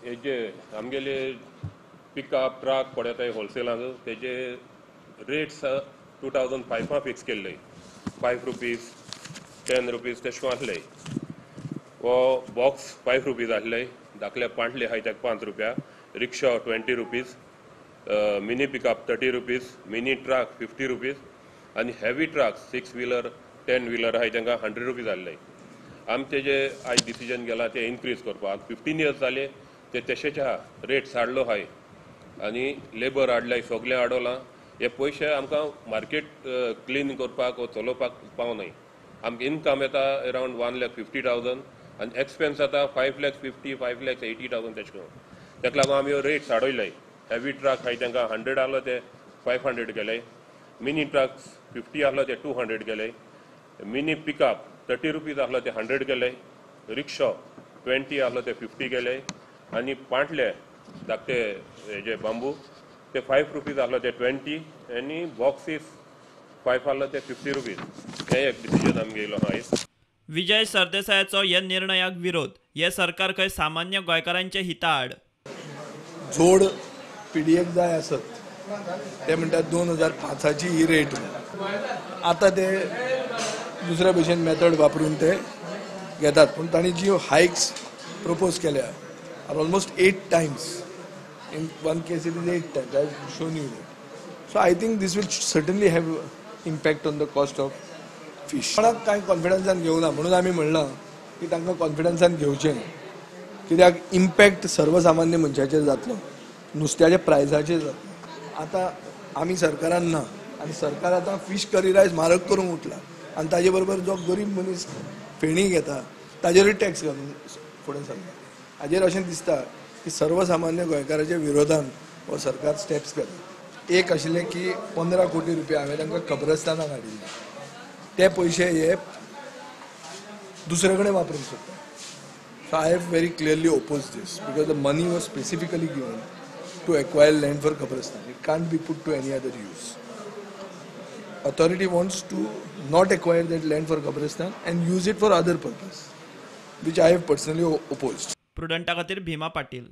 हे जे आमगेले पिकअप ट्रक पडताय होलसेलाक तेजे रेट्स 2005 फिक्स केल्ले 5 रुपीज 10 रुपीज तशें आसले वो बॉक्स 5 रुपीज आसले धाकले पांटले आहाय ताका 5 रुपया रिक्षा 20 rupees mini pickup 30 rupees mini truck 50 rupees आनी हेवी ट्रक 6 व्हीलर 10 व्हीलर आहाय तांकां 100 रुपीज आसले आमी तेजे आयज डिसिजन केला ते इन्क्रीज करपाक 15 इयर्स जाले ते तशेंच आहा रेट हाडलो आहाय आनी लेबर हाडलाय सगळें हाडोलां हे पयशे आमकां मार्केट क्लीन करपाक वा चलोवपाक पावनाय आमकां इनकम येता अरावंड 1,50,000 आनी एक्सपेन्स जाता 5,50,000 5,80,000 तशें करून ताका लागून आमी ह्यो रेट्स हाडयलाय हेवी ट्रक आहाय तांकां 100 आहलो ते 500 केले मिनी ट्रक 50 आहलो ते 200 केले मिनी पिकअप 30 रुपीज आहलो ते 100 केले रिक्षा 20 आहलो ते 50 केले आनी पांटले धाकटे हेजे बांबू ते 5 रुपीज आहलो ते 20 आनी बॉक्सीस 5 आहलो ते 50 रुपीज हे एक डिसिजन आमगे येयलो आहाय विजय सरदेसायाचो ह्या निर्णयाक विरोध हे सरकार खंय सामान्य गोंयकारांचे हिता आड जोड पीडीएफ जाय आसत ते म्हणटात 2005ची ही रेट आतां ते दुसऱ्या भशेन मेथड वापरून ते घेतात पूण तांणी जी हायक्स प्रपोज केल्या R almost 8 times in one case it is 8 times I have shown you that so I think this will certainly have impact on the cost of fish कोणाक कांय कॉन्फिडन्सान घेवना म्हणून आमी म्हणलां की तांकां कॉन्फिडन्सान घेवचें कित्याक इम्पॅक्ट सर्वसामान्य मनशाचेर जातलो नुस्त्याच्या प्रायसाचेर जातलो आतां आमी सरकारान ना आनी सरकार आतां फीश करी रायस म्हारग करूंक उठला आनी ताजे बरोबर जो गरीब मनीस फेणी घेता ताजेरूय टॅक्स घालून फुडें सरता हाजेर अशें दिसता की सर्वसामान्य गोंयकाराच्या विरोधान हो सरकार स्टेप्स घेता एक आशिल्लें की 15 कोटी रुपया हांवें तांकां कब्रस्तानाक हाडिल्ले ते पयशे हे दुसरे कडेन वापरूंक सोदता So I have very clearly opposed this because the money was specifically given to acquire land for Kabristan. It can't be put to any other use. Authority wants to not acquire that land for Kabristan and use it for other purpose, which I have personally opposed. प्रुडंटा खातीर भीमा पाटील.